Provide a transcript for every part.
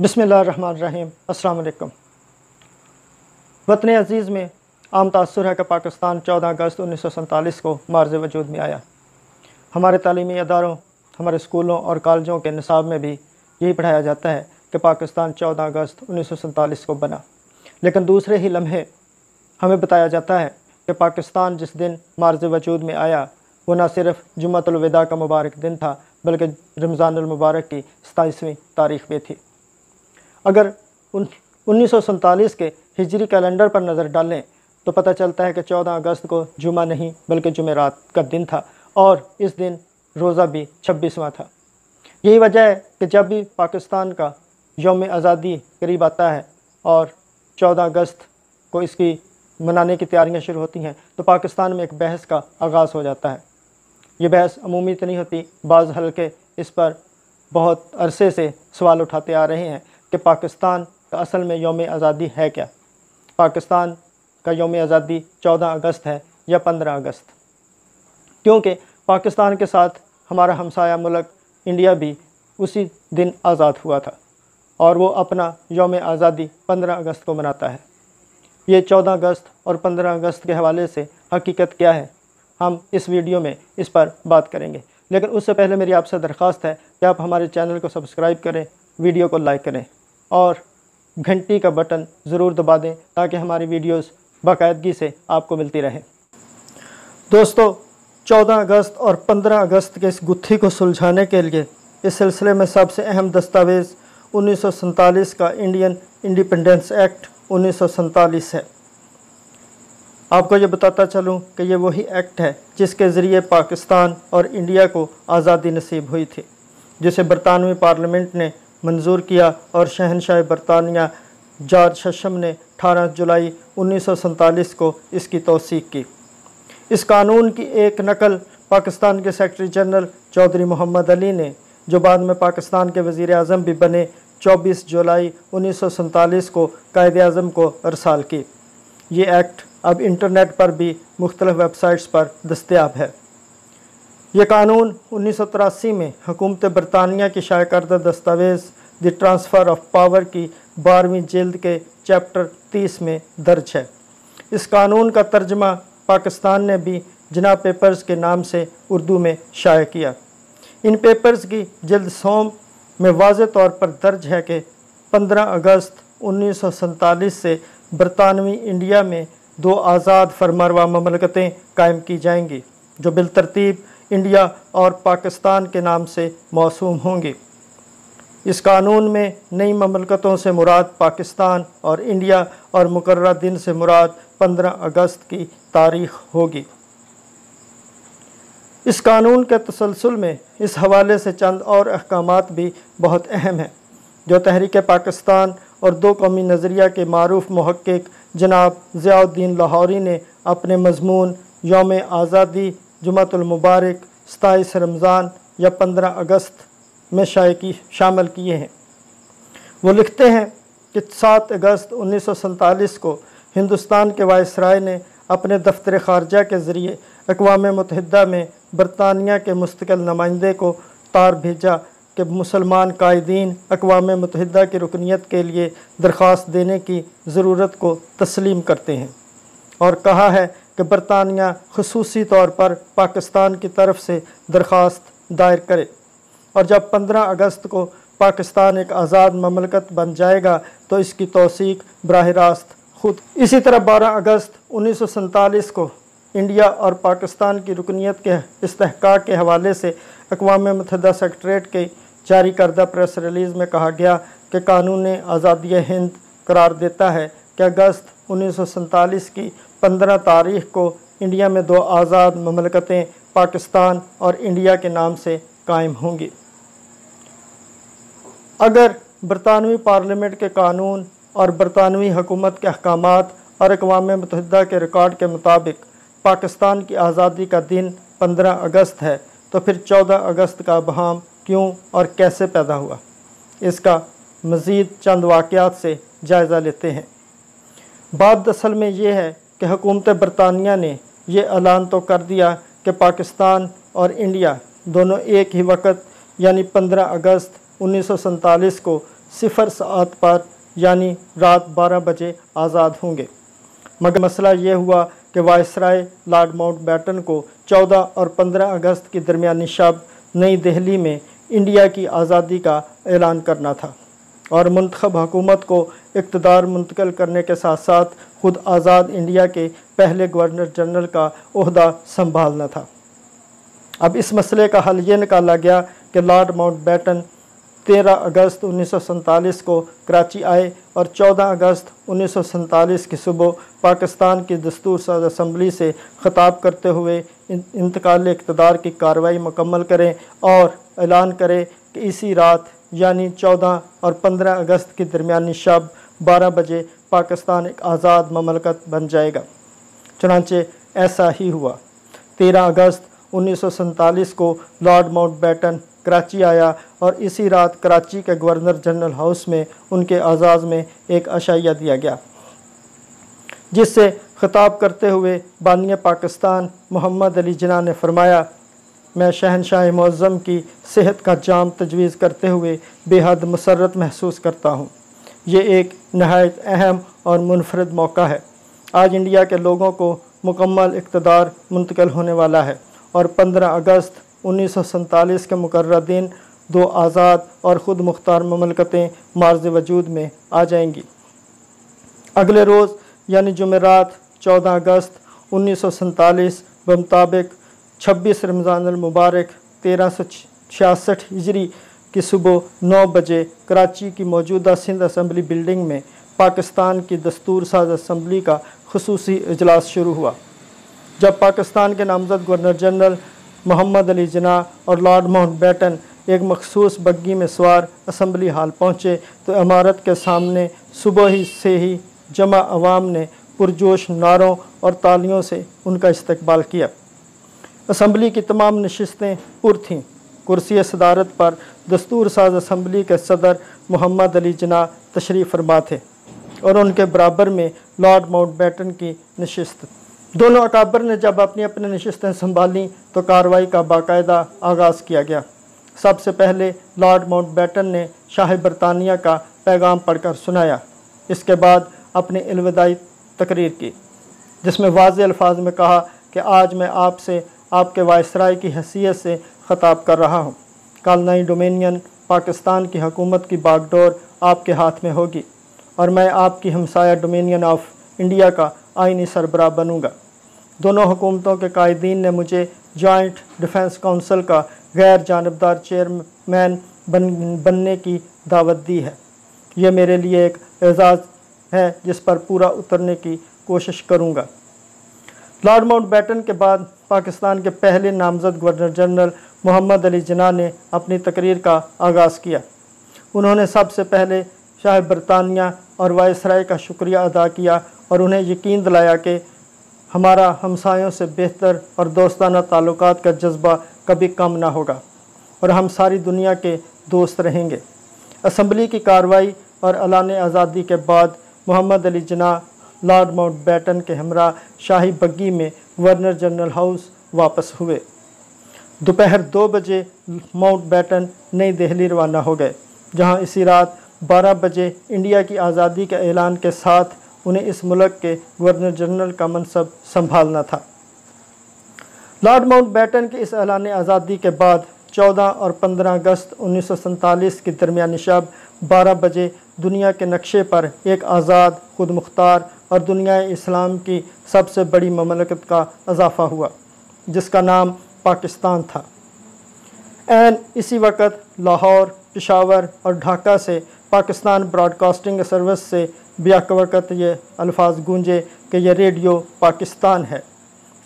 बिस्मिल्लाहिर्रहमानिर्रहीम। अस्सलाम वालेकुम। वतन अज़ीज़ में आम तासुर है कि पाकिस्तान 14 अगस्त 1947 को मार्ज़ वजूद में आया। हमारे तालीमी अदारों, हमारे स्कूलों और कॉलेजों के निसाब में भी यही पढ़ाया जाता है कि पाकिस्तान 14 अगस्त 1947 को बना। लेकिन दूसरे ही लम्हे हमें बताया जाता है कि पाकिस्तान जिस दिन मार्ज़ वजूद में आया वो न सिर्फ़ जुम्मतुल विदा का मुबारक दिन था बल्कि रमज़ानुल मुबारक की 27वीं तारीख़ भी थी। अगर 1947 के हिजरी कैलेंडर पर नज़र डालें तो पता चलता है कि 14 अगस्त को जुमा नहीं बल्कि जुमेरात का दिन था और इस दिन रोज़ा भी 26वां था। यही वजह है कि जब भी पाकिस्तान का यौम आज़ादी करीब आता है और 14 अगस्त को इसकी मनाने की तैयारियां शुरू होती हैं तो पाकिस्तान में एक बहस का आगाज़ हो जाता है। ये बहस अमूमी तो नहीं होती, बाज़ हल्के इस पर बहुत अरसे से सवाल उठाते आ रहे हैं कि पाकिस्तान का असल में यौम आज़ादी है क्या। पाकिस्तान का यौम आज़ादी 14 अगस्त है या 15 अगस्त, क्योंकि पाकिस्तान के साथ हमारा हमसाया मुल्क इंडिया भी उसी दिन आज़ाद हुआ था और वो अपना यौम आज़ादी 15 अगस्त को मनाता है। ये 14 अगस्त और 15 अगस्त के हवाले से हकीकत क्या है, हम इस वीडियो में इस पर बात करेंगे। लेकिन उससे पहले मेरी आपसे दरख्वास्त है कि आप हमारे चैनल को सब्सक्राइब करें, वीडियो को लाइक करें और घंटी का बटन ज़रूर दबा दें ताकि हमारी वीडियोस बाकायदगी से आपको मिलती रहे। दोस्तों, 14 अगस्त और 15 अगस्त के इस गुत्थी को सुलझाने के लिए इस सिलसिले में सबसे अहम दस्तावेज़ 1947 का इंडियन इंडिपेंडेंस एक्ट 1947 है। आपको ये बताता चलूँ कि ये वही एक्ट है जिसके ज़रिए पाकिस्तान और इंडिया को आज़ादी नसीब हुई थी, जिसे बरतानवी पार्लियामेंट ने मंजूर किया और शहनशाह बरतानिया जॉर्ज शशम ने 18 जुलाई 1947 को इसकी तौसीक की। इस कानून की एक नकल पाकिस्तान के सेक्रेटरी जनरल चौधरी मोहम्मद अली ने, जो बाद में पाकिस्तान के वज़ीर आज़म भी बने, 24 जुलाई 1947 को कायद-ए-आज़म को अरसाल की। ये एक्ट अब इंटरनेट पर भी मुख्तलिफ़ वेबसाइट्स पर दस्तयाब है। यह कानून 1983 में हुकूमत बरतानिया की शाया करदा दस्तावेज़ द ट्रांसफ़र ऑफ पावर की 12वीं जिल्द के चैप्टर 30 में दर्ज है। इस कानून का तर्जमा पाकिस्तान ने भी जनाब पेपर्स के नाम से उर्दू में शाया किया। इन पेपर्स की जिल्द 100 में वाज़े तौर पर दर्ज है कि 15 अगस्त 1947 से बरतानवी इंडिया में 2 आज़ाद फरमारवा ममलकतें कायम की जाएंगी जो बिलतरतीब इंडिया और पाकिस्तान के नाम से मौसूम होंगी। इस कानून में नई ममलकतों से मुराद पाकिस्तान और इंडिया और मुकर्रर दिन से मुराद 15 अगस्त की तारीख़ होगी। इस कानून के तसलसल में इस हवाले से चंद और अहकामात भी बहुत अहम हैं जो तहरीक पाकिस्तान और दो कौमी नज़रिया के मारूफ मुहक्किक जनाब ज़ियाउद्दीन लाहौरी ने अपने मज़मून यौम आज़ादी, जुम्मतुल मुबारक, 27 रमज़ान या 15 अगस्त में शामिल किए हैं। वो लिखते हैं कि 7 अगस्त 1947 को हिंदुस्तान के वायसराय ने अपने दफ्तर ख़ारजा के ज़रिए अक़वाम मुत्तहिदा में बरतानिया के मुस्तकिल नुमाइंदे को तार भेजा कि मुसलमान कायदीन अक़वाम मुत्तहिदा की रुकनीत के लिए दरख्वास्त देने की ज़रूरत को तस्लीम करते हैं और कहा है कि बरतानिया ख़ुसूसी तौर पर पाकिस्तान की तरफ से दरख्वास्त दायर करे और जब 15 अगस्त को पाकिस्तान एक आज़ाद ममलकत बन जाएगा तो इसकी तौसीक बराह रास्त खुद। इसी तरह 12 अगस्त 1947 को इंडिया और पाकिस्तान की रुकनीत के इस्तेहकाक के हवाले से अक़वाम मुत्तहिदा सेक्रेटरीट के जारी करदा प्रेस रिलीज़ में कहा गया कि कानून आज़ादी हिंद करार देता है कि अगस्त 1947 की 15 तारीख़ को इंडिया में 2 आज़ाद ममलकतें पाकिस्तान और इंडिया के नाम से कायम होंगी। अगर बरतानवी पार्लियामेंट के कानून और बरतानवी हुकूमत के अहकामात और अक़वाम मुत्तहिदा के रिकॉर्ड के मुताबिक पाकिस्तान की आज़ादी का दिन 15 अगस्त है तो फिर 14 अगस्त का अबहम क्यों और कैसे पैदा हुआ, इसका मज़ीद चंद वाक़यात से जायज़ा लेते हैं। बात असल में ये है कि हुकूमत बरतानिया ने यह ऐलान तो कर दिया कि पाकिस्तान और इंडिया दोनों एक ही वक्त यानी 15 अगस्त 1947 को 07 पर यानी रात 12 बजे आज़ाद होंगे। मगर मसला ये हुआ कि वायसराय लॉर्ड माउंटबेटन को 14 और 15 अगस्त की दरमियानी शब नई दिल्ली में इंडिया की आज़ादी का ऐलान करना था और मुंतखब हुकूमत को इक़्तिदार मुंतकिल करने के साथ साथ खुद आज़ाद इंडिया के पहले गवर्नर जनरल का ओहदा संभालना था। अब इस मसले का हल ये निकाला गया कि लॉर्ड माउंटबेटन 13 अगस्त 1947 को कराची आए और 14 अगस्त 1947 की सुबह पाकिस्तान की दस्तूर साज़ असम्बली से ख़िताब करते हुए इंतकाल इक़्तिदार की कार्रवाई मुकम्मल करें और ऐलान करें कि इसी रात यानी 14 और 15 अगस्त की दरमियानी शब 12 बजे पाकिस्तान एक आज़ाद ममलकत बन जाएगा। चुनांचे ऐसा ही हुआ। 13 अगस्त 1947 को लॉर्ड माउंटबेटन कराची आया और इसी रात कराची के गवर्नर जनरल हाउस में उनके आज़ाज़ में एक अशाइया दिया गया, जिससे ख़िताब करते हुए बानी पाकिस्तान मोहम्मद अली जिन्ना ने फरमाया, मैं शहनशाह मुअज़्ज़म की सेहत का जाम तजवीज़ करते हुए बेहद मसरत महसूस करता हूँ। ये एक नहायत अहम और मुनफरद मौका है। आज इंडिया के लोगों को मुकम्मल इक़्तिदार मुंतकिल होने वाला है और 15 अगस्त 1947 के मुकर्रर दिन 2 आज़ाद और ख़ुद मुख्तार ममलकतें मार्ज़ वजूद में आ जाएंगी। अगले रोज़ यानी जुमेरात 14 अगस्त 1947 बमुताबिक 26 रमज़ान अल मुबारक 1366 हिजरी की सुबह 9 बजे कराची की मौजूदा सिंध असम्बली बिल्डिंग में पाकिस्तान की दस्तूर साज़ असम्बली का खुसूसी इजलास शुरू हुआ। जब पाकिस्तान के नामज़द गवर्नर जनरल मोहम्मद अली जिन्ना और लॉर्ड माउंटबेटन एक मखसूस बग्गी में सवार असम्बली हाल पहुँचे तो इमारत के सामने सुबह ही से ही जमा अवाम ने पुरजोश नारों और तालियों से उनका इस्तकबाल किया। असम्बली की तमाम नशिस्तें पुर थीं। कुर्सी सदारत पर दस्तूर साज़ असम्बली के सदर मोहम्मद अली जिन्ना तशरीफ़ फरमा थे और उनके बराबर में लॉर्ड माउंटबेटन की नशिस्त। दोनों अकाबर ने जब अपनी अपनी नशिस्तें संभालीं तो कार्रवाई का बाकायदा आगाज़ किया गया। सबसे पहले लॉर्ड माउंटबेटन ने शाह बरतानिया का पैगाम पढ़कर सुनाया। इसके बाद अपनी अलविदाई तकरीर की, जिसमें वाज़ेह अल्फाज में कहा कि आज मैं आपसे आपके वायसराय की हैसियत से ख़िताब कर रहा हूँ। कल नई डोमिनियन पाकिस्तान की हुकूमत की बागडोर आपके हाथ में होगी और मैं आपकी हमसाया डोमिनियन ऑफ इंडिया का आइनी सरबराह बनूँगा। दोनों हुकूमतों के कायदीन ने मुझे जॉइंट डिफेंस काउंसिल का गैर जानबदार चेयरमैन बनने की दावत दी है। यह मेरे लिए एक एजाज़ है जिस पर पूरा उतरने की कोशिश करूँगा। लॉर्ड माउंटबेटन के बाद पाकिस्तान के पहले नामज़द गवर्नर जनरल मोहम्मद अली जिन्ना ने अपनी तकरीर का आगाज़ किया। उन्होंने सबसे पहले शाह बरतानिया और वायसराय का शुक्रिया अदा किया और उन्हें यकीन दिलाया कि हमारा हमसायों से बेहतर और दोस्ताना ताल्लुकात का जज्बा कभी कम ना होगा और हम सारी दुनिया के दोस्त रहेंगे। असम्बली की कार्रवाई और ऐलान आज़ादी के बाद मोहम्मद अली जिन्ना लॉर्ड माउंटबेटन के हमरा शाही बग्गी में गवर्नर जनरल हाउस वापस हुए। दोपहर 2 बजे माउंटबेटन नई दिल्ली रवाना हो गए, जहां इसी रात 12 बजे इंडिया की आज़ादी के ऐलान के साथ उन्हें इस मुल्क के गवर्नर जनरल का मनसब संभालना था। लॉर्ड माउंटबेटन के इस ऐलान आज़ादी के बाद 14 और 15 अगस्त 1947 की दरमियानी शब 12 बजे दुनिया के नक्शे पर एक आज़ाद, खुद मुख्तार और दुनिया इस्लाम की सबसे बड़ी ममलकत का इजाफ़ा हुआ, जिसका नाम पाकिस्तान था। एन इसी वक्त लाहौर, पेशावर और ढाका से पाकिस्तान ब्रॉडकास्टिंग सर्विस से बेवक्त ये अल्फाज गूंजे कि यह रेडियो पाकिस्तान है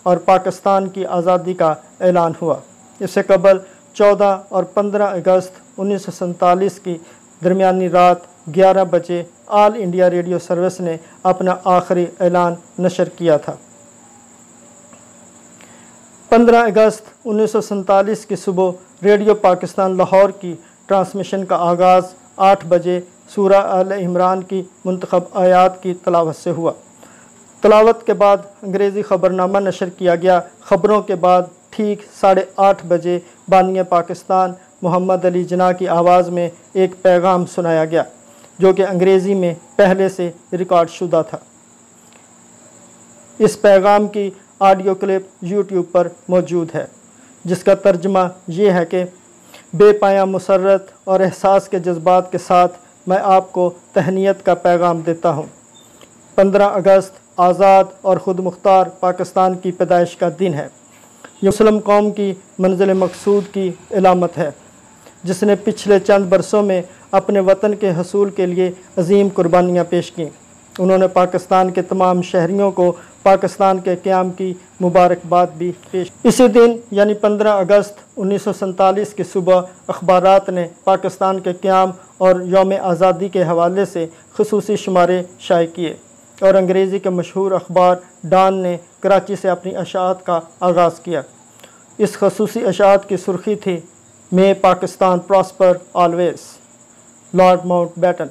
और पाकिस्तान की आज़ादी का ऐलान हुआ। इससे कबल 14 और 15 अगस्त 1947 की दरमियानी रात 11 बजे ऑल इंडिया रेडियो सर्विस ने अपना आखिरी ऐलान नशर किया था। 15 अगस्त 1947 की सुबह रेडियो पाकिस्तान लाहौर की ट्रांसमिशन का आगाज़ 8 बजे सूरा आल इमरान की मुंतखब आयात की तलावत से हुआ। तलावत के बाद अंग्रेज़ी ख़बरनामा नशर किया गया। ख़बरों के बाद ठीक 8:30 बजे बानी पाकिस्तान मोहम्मद अली जिन्ना की आवाज़ में एक पैगाम सुनाया गया। जो कि अंग्रेज़ी में पहले से रिकॉर्ड शुदा था। इस पैगाम की ऑडियो क्लिप YouTube पर मौजूद है, जिसका तर्जुमा ये है कि बेपाया मुसर्रत और एहसास के जज्बात के साथ मैं आपको तहनीत का पैगाम देता हूँ। 15 अगस्त आज़ाद और ख़ुद मुख्तार पाकिस्तान की पैदाइश का दिन है। ये मुस्लिम कौम की मंजिल मकसूद की इलामत है, जिसने पिछले चंद बरसों में अपने वतन के हसूल के लिए अजीम कुर्बानियाँ पेश की। उन्होंने पाकिस्तान के तमाम शहरियों को पाकिस्तान के क़याम की मुबारकबाद भी पेश। इसी दिन यानी 15 अगस्त 1947 की सुबह अखबारात ने पाकिस्तान के क़याम और यौम आज़ादी के हवाले से ख़ुसूसी शुमारे शाये किए और अंग्रेज़ी के मशहूर अखबार डॉन ने कराची से अपनी अशात का आगाज़ किया। इस ख़ुसूसी अशात की सुर्खी थी, may Pakistan prosper always, Lord Mountbatten,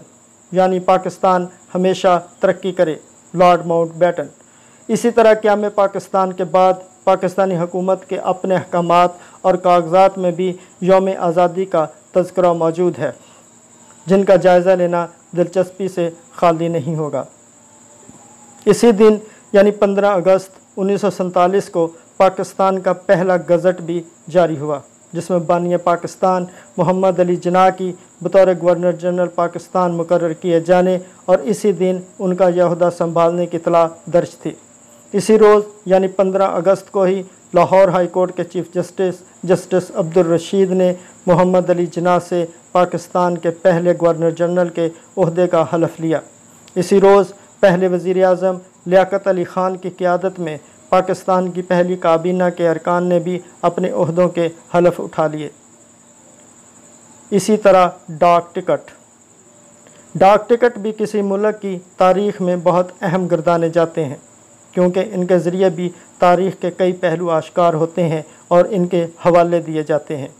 यानी पाकिस्तान हमेशा तरक्की करे, लॉर्ड माउंटबेटन। इसी तरह क़याम पाकिस्तान के बाद पाकिस्तानी हुकूमत के अपने अहकामात और कागज़ात में भी यौम आज़ादी का तज़किरा मौजूद है, जिनका जायज़ा लेना दिलचस्पी से खाली नहीं होगा। इसी दिन यानी 15 अगस्त 1947 को पाकिस्तान का पहला गज़ट भी जारी हुआ, जिसमें बानी पाकिस्तान मोहम्मद अली जिन्ना की बतौर गवर्नर जनरल पाकिस्तान मुकर्रर किए जाने और इसी दिन उनका यह ओहदा संभालने की इतला दर्ज थी। इसी रोज़ यानी 15 अगस्त को ही लाहौर हाई कोर्ट के चीफ जस्टिस अब्दुल रशीद ने मोहम्मद अली जिन्ना से पाकिस्तान के पहले गवर्नर जनरल के ओहदे का हलफ लिया। इसी रोज़ पहले वज़ीर आज़म लियाकत अली ख़ान की क़यादत में पाकिस्तान की पहली काबीना के अरकान ने भी अपने ओहदों के हलफ उठा लिए। इसी तरह डाक टिकट भी किसी मुल्क की तारीख़ में बहुत अहम गर्दाने जाते हैं, क्योंकि इनके ज़रिए भी तारीख़ के कई पहलू आश्कार होते हैं और इनके हवाले दिए जाते हैं।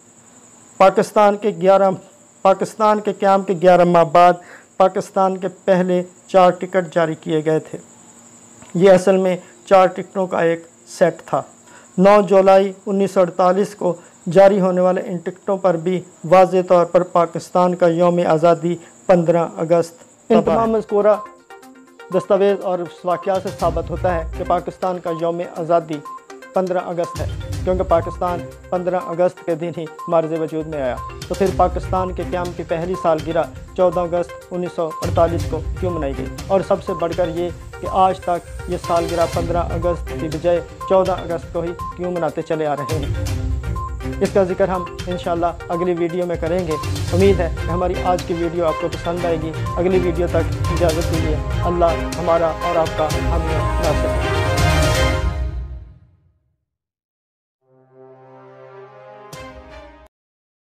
पाकिस्तान के क़याम के 11 माह बाद पाकिस्तान के पहले 4 टिकट जारी किए गए थे। ये असल में 4 टिकटों का एक सेट था। 9 जुलाई 1948 को जारी होने वाले इन टिकटों पर भी वाज़ेह तौर पर पाकिस्तान का यौम आज़ादी 15 अगस्त। इन तमाम मज़कूरा दस्तावेज़ और वाक़यात से साबित होता है कि पाकिस्तान का यौम आज़ादी 15 अगस्त है, क्योंकि पाकिस्तान 15 अगस्त के दिन ही मार्ज़ वजूद में आया। तो फिर पाकिस्तान के क़याम की पहली सालगिरह 14 अगस्त 1948 को क्यों मनाई गई? और सबसे बढ़कर ये कि आज तक ये सालगिरह 15 अगस्त की बजाय 14 अगस्त को ही क्यों मनाते चले आ रहे हैं? इसका जिक्र हम इंशाअल्लाह अगली वीडियो में करेंगे। उम्मीद है कि हमारी आज की वीडियो आपको पसंद आएगी। अगली वीडियो तक इजाज़त दीजिए। अल्लाह हमारा और आपका हामी नासिर है।